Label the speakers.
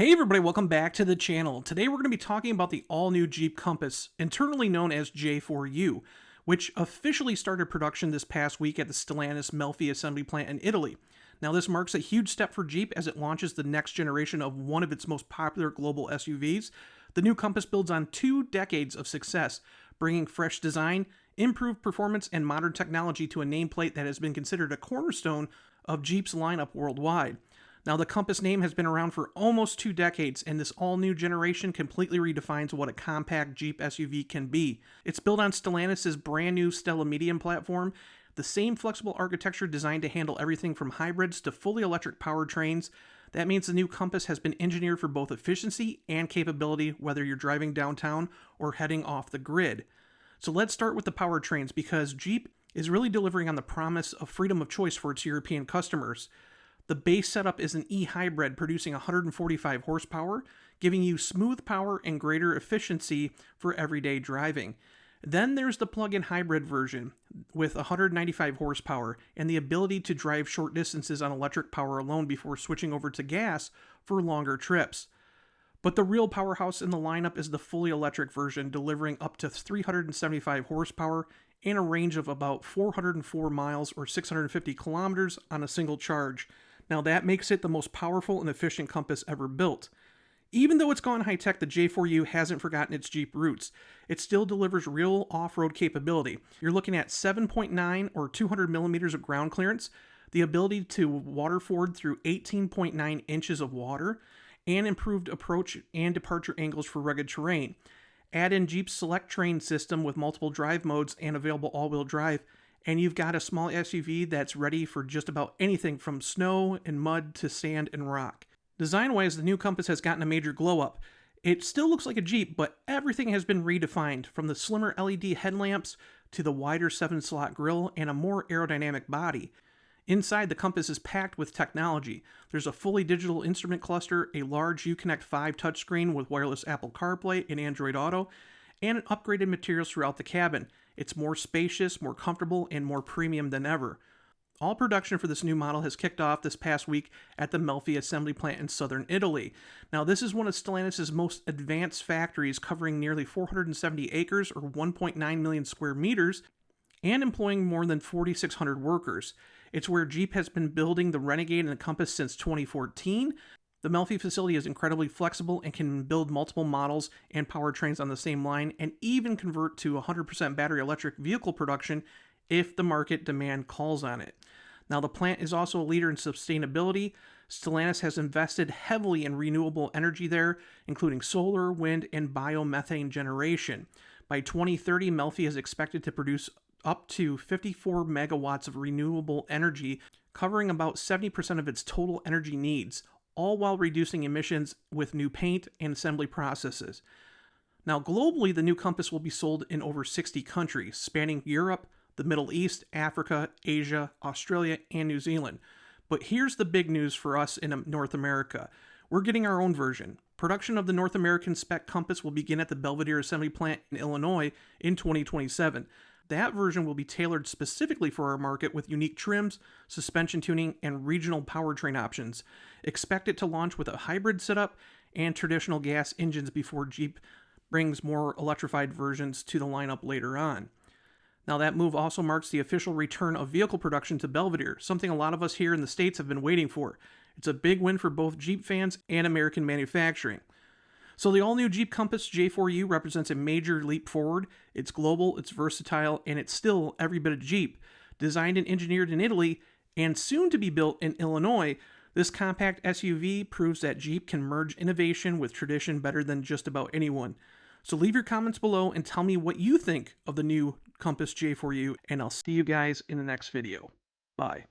Speaker 1: Hey everybody, welcome back to the channel. Today we're going to be talking about the all-new Jeep Compass, internally known as J4U, which officially started production this past week at the Stellantis Melfi Assembly Plant in Italy. Now this marks a huge step for Jeep as it launches the next generation of one of its most popular global SUVs. The new Compass builds on 2 decades of success, bringing fresh design, improved performance, and modern technology to a nameplate that has been considered a cornerstone of Jeep's lineup worldwide. Now, the Compass name has been around for almost 2 decades, and this all-new generation completely redefines what a compact Jeep SUV can be. It's built on Stellantis' brand new STLA medium platform, the same flexible architecture designed to handle everything from hybrids to fully electric powertrains. That means the new Compass has been engineered for both efficiency and capability, whether you're driving downtown or heading off the grid. So let's start with the powertrains, because Jeep is really delivering on the promise of freedom of choice for its European customers. The base setup is an eHybrid producing 145 horsepower, giving you smooth power and greater efficiency for everyday driving. Then there's the plug-in hybrid version with 195 horsepower and the ability to drive short distances on electric power alone before switching over to gas for longer trips. But the real powerhouse in the lineup is the fully electric version, delivering up to 375 horsepower and a range of about 404 miles or 650 kilometers on a single charge. Now that makes it the most powerful and efficient Compass ever built. Even though it's gone high-tech, the J4U hasn't forgotten its Jeep roots. It still delivers real off-road capability. You're looking at 7.9 or 200 millimeters of ground clearance, the ability to waterford through 18.9 inches of water, and improved approach and departure angles for rugged terrain. Add in Jeep's Select Train system with multiple drive modes and available all-wheel drive, and you've got a small SUV that's ready for just about anything from snow and mud to sand and rock. Design-wise, the new Compass has gotten a major glow-up. It still looks like a Jeep, but everything has been redefined, from the slimmer LED headlamps to the wider 7-slot grille and a more aerodynamic body. Inside, the Compass is packed with technology. There's a fully digital instrument cluster, a large Uconnect 5 touchscreen with wireless Apple CarPlay and Android Auto, and upgraded materials throughout the cabin. It's more spacious, more comfortable, and more premium than ever. All production for this new model has kicked off this past week at the Melfi Assembly Plant in southern Italy. Now, this is one of Stellantis' most advanced factories, covering nearly 470 acres or 1.9 million square meters, and employing more than 4,600 workers. It's where Jeep has been building the Renegade and the Compass since 2014. The Melfi facility is incredibly flexible and can build multiple models and powertrains on the same line, and even convert to 100% battery electric vehicle production if the market demand calls on it. Now, the plant is also a leader in sustainability. Stellantis has invested heavily in renewable energy there, including solar, wind, and biomethane generation. By 2030, Melfi is expected to produce up to 54 megawatts of renewable energy, covering about 70% of its total energy needs, all while reducing emissions with new paint and assembly processes. Now, globally, the new Compass will be sold in over 60 countries, spanning Europe, the Middle East, Africa, Asia, Australia, and New Zealand. But here's the big news for us in North America. We're getting our own version. Production of the North American spec Compass will begin at the Belvidere Assembly Plant in Illinois in 2027. That version will be tailored specifically for our market with unique trims, suspension tuning, and regional powertrain options. Expect it to launch with a hybrid setup and traditional gas engines before Jeep brings more electrified versions to the lineup later on. Now, that move also marks the official return of vehicle production to Belvidere, something a lot of us here in the States have been waiting for. It's a big win for both Jeep fans and American manufacturing. So the all-new Jeep Compass J4U represents a major leap forward. It's global, it's versatile, and it's still every bit of Jeep. Designed and engineered in Italy, and soon to be built in Illinois, this compact SUV proves that Jeep can merge innovation with tradition better than just about anyone. So leave your comments below and tell me what you think of the new Compass J4U, and I'll see you guys in the next video. Bye.